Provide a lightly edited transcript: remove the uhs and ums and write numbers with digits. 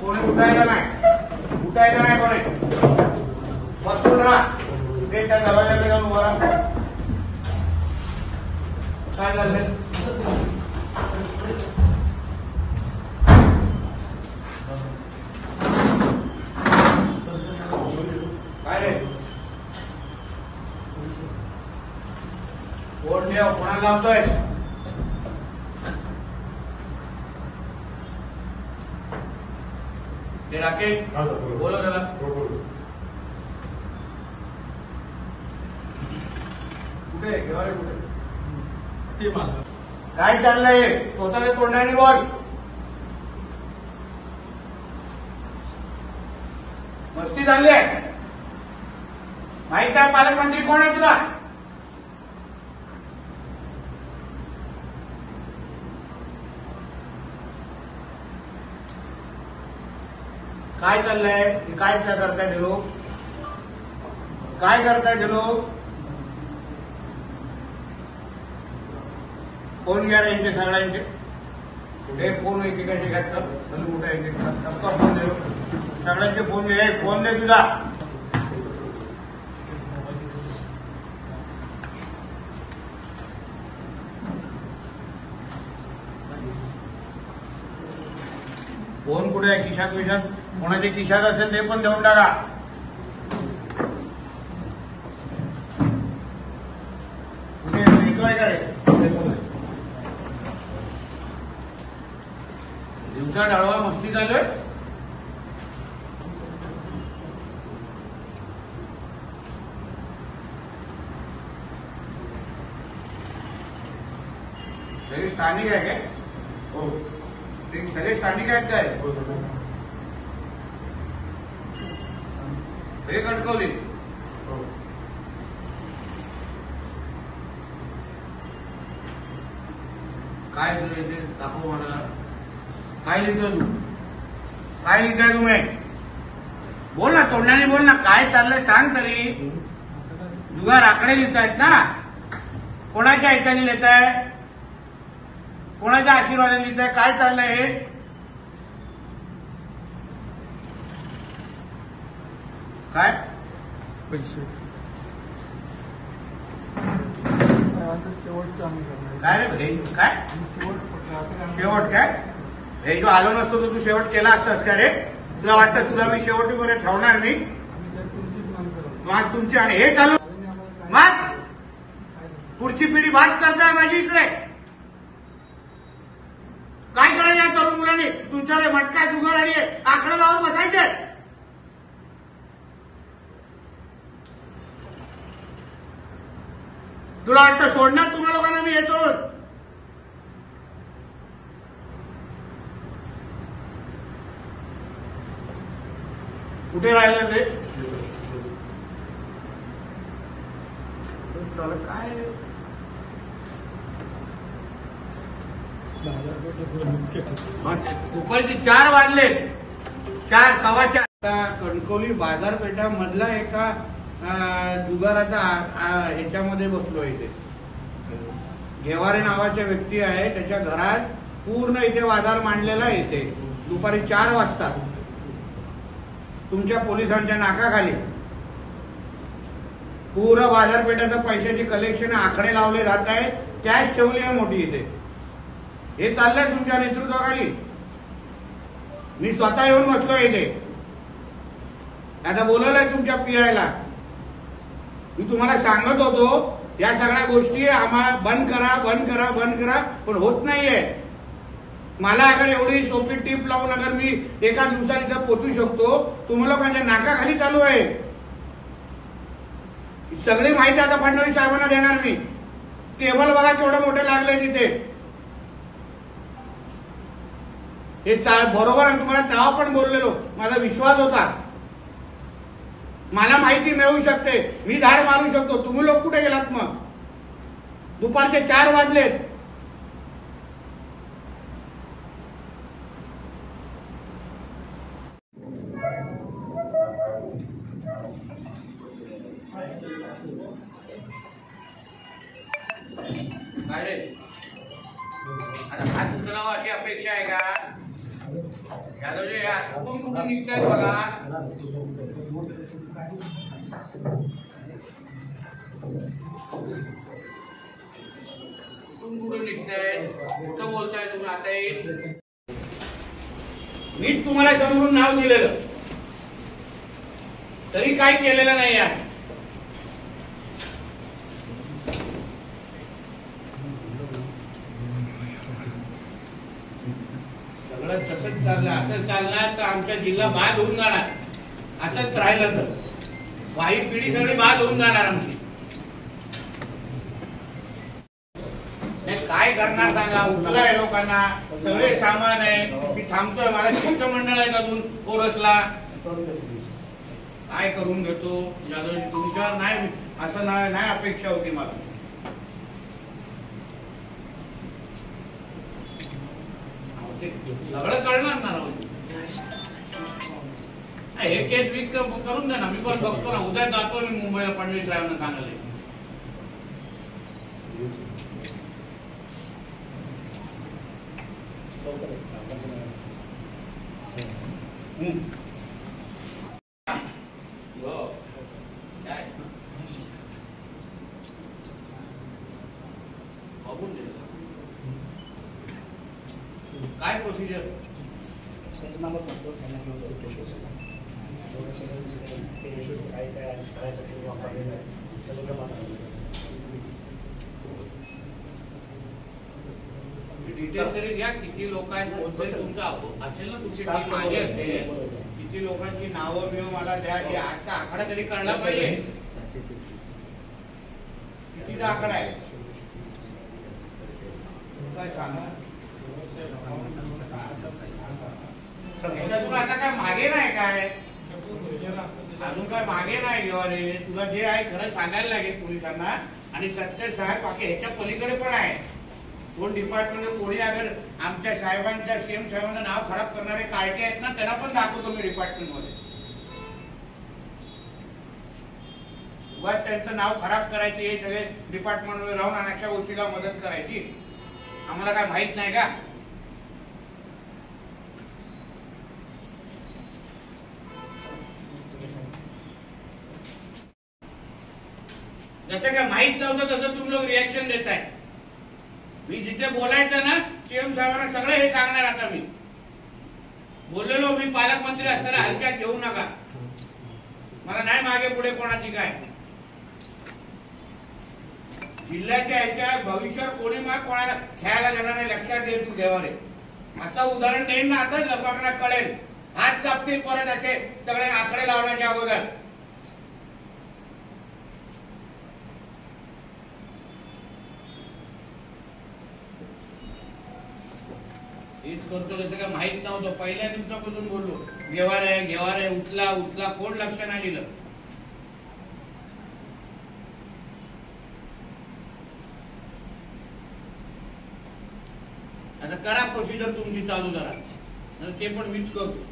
कोणी उठायला नाही कोणी बसून राहा. ते त्या दरवाजाकडे जाऊन उभा राहा. काय झालं काय रे? कोण देव कोणाला लावतोय? ते राकेश बोलो जरा. कुठे घेवारे कुठे? काय चाललंय? स्वतःच्या तोंडाने बोल. मस्ती चालली आहे. माहित आहे पालकमंत्री कोण आहे तुला? काय चाललंय? काय करताय ते लोक? काय करताय ते लोक? फोन घ्या रे यांचे सगळ्यांचे. कुठे फोन एकेकाचे घातलं चल कुठे एक फोन दे. सगळ्यांचे फोन घे. फोन दे तुझा. फोन कुठे आहे? खिशात विशात कोणाचे खिशात असेल ते पण देऊन टाका. कुठे येतोय काय? दिवसा डाळवा मस्ती चालू आहे. सगळे स्थानिक आहे काय? हो सगळे स्थानिक आहेत काय? हे कणकवली. काय तुझं इथे दाखव मला. काय लिहितो तू? काय लिहिताय तुम्ही? बोल ना तोंडाने बोल ना. काय चाललंय सांग तरी. जुगार आकडे लिहितायत ना? कोणाच्या ऐकाने लिहिताय? कोणाच्या आशीर्वादाने लिहिताय? काय चाललंय हे? काय पैसे काय रे भाई? काय शेवट? काय हे जो आलो नसतो तर तू शेवट केला असतास का रे? तुला वाटतं तुला मी शेवटीपर्यंत ठेवणार नाही? मग तुमची आणि हे चालू मग पुढची पिढी बात करताय माझी इकडे. काय करायचं या तरुण मुलांनी? तुमच्याकडे मटका जुगार आणि आकडे लावून बसायचे. तुला वाटतं सोडणार तुम्हा लोकांना मी येतो? कुठे राहिलं ते? काय दुपारचे 4 वाजले. 4 सव्वा 4. कणकवली बाजारपेठामधला एका जुगाराचा ह्याच्यामध्ये बसलो. इथे घेवारे नावाच्या व्यक्ती आहे. त्याच्या घरात पूर्ण इथे बाजार मांडलेला आहे. इथे दुपारी 4 वाजता तुमच्या पोलिसांच्या नाकाखाली पूर्ण बाजारपेठाचं पैशाची कलेक्शन आकडे लावले जात आहेत. कॅश ठेवली आहे मोठी इथे. हे चाललंय तुमच्या नेतृत्वाखाली. मी स्वतः येऊन बसलोय इथे. आता बोलवलंय तुमच्या पीआयला. मी तुम्हाला सांगत होतो या सगळ्या गोष्टी आम्हाला बंद करा बंद करा बंद करा, पण होत नाहीये. मला अगर एवढी सोपी टीप लावून अगर मी एका दिवसात इथं पोहोचू शकतो, तुम्हाला लोकांच्या नाकाखाली चालू आहे. सगळी माहिती आता फडणवीस साहेबांना देणार मी. टेबल बघा केवढं मोठे लागले तिथे. हे बरोबर आहे. तुम्हाला तेव्हा पण बोललेलो, माझा विश्वास होता. मला माहिती मिळू शकते, मी धाड मारू शकतो. तुम्ही लोक कुठे गेलात मग? दुपारचे 4 वाजलेत. आता हात उचलावा अशी अपेक्षा आहे का? यादवजी कुठून कुठून निघतायत बघा. कुठून कुठून निघताय, कुठं बोलताय तुम्ही? आता मीच तुम्हाला समोरून नाव दिलेलं तरी काय केलेलं नाही यार. सगळं तसंच चाललं. असं चालणार तर आमचा जिल्हा बाद होऊन जाणार. असंच राहिलं तर वाईट पिढी सगळी बाद होऊन जाणार आमची. काय करणार सांगा? उठलाय लोकांना, सगळे सामान आहे. मी थांबतोय, मला शिष्टमंडळ आहे अजून कोरसला. काय करून घेतो यादवजी? तुमच्यावर नाही असं नाही अपेक्षा होती मला. सगळं कळणार ना राहुल. हे केस वीक करून द्या ना. मी पण बघतो ना. उद्या जातो मी मुंबईला फडणवीस साहेबांना सांगायला. काय प्रोसिजर? डिटेल तरी घ्या. किती लोक आहेत, कोणतरी तुमचा असेल ना, तुमची टीम आली असेल. किती लोकांची नावं बिवं मला द्या. हे आजचा आकडा तरी कळला पाहिजे. कितीचा आकडा आहे काय सांगा. तुला आता काय मागे नाही, काय अजून काय मागे नाही घेवा रे. तुला जे आहे खरं सांगायला लागेल पोलिसांना. आणि सत्य साहेब बाकी ह्याच्या पलीकडे पण आहे. कोण डिपार्टमेंट कोणी अगर आमच्या साहेबांच्या सीएम साहेबांचं नाव खराब करणारे कार्टे आहेत ना, त्यांना पण दाखवतो मी डिपार्टमेंट मध्ये. उगाच त्यांचं नाव खराब करायचे, हे सगळे डिपार्टमेंट मध्ये राहून अनाच्या गोष्टीला मदत करायची. आम्हाला काय माहित नाही का? जसं काय माहित नव्हतं तसं तुम्ही लोक रिॲक्शन देताय. मी जिथे बोलायचं ना, सीएम साहेबांना सगळं हे सांगणार. आता मी बोललेलो, मी पालकमंत्री असताना हलक्यात घेऊ नका. मला नाही मागे पुढे कोणाची काय. जिल्ह्याच्या ह्याच्या भविष्यावर कोणी मग कोणाला खेळायला देणार नाही. लक्षात दे तू देवा रे. असं उदाहरण देईन ना आताच लोकांना कळेल. हात कापतील परत असे सगळे आकडे लावण्याच्या अगोदर. हेच करतो. जसं काय माहित नव्हतं. पहिल्या दिवसापासून बोललो घेवार आहे उठला उठला. कोण लक्ष नाही दिलं. आता करा प्रोसिजर तुमची चालू जरा. ते पण मीच करतो.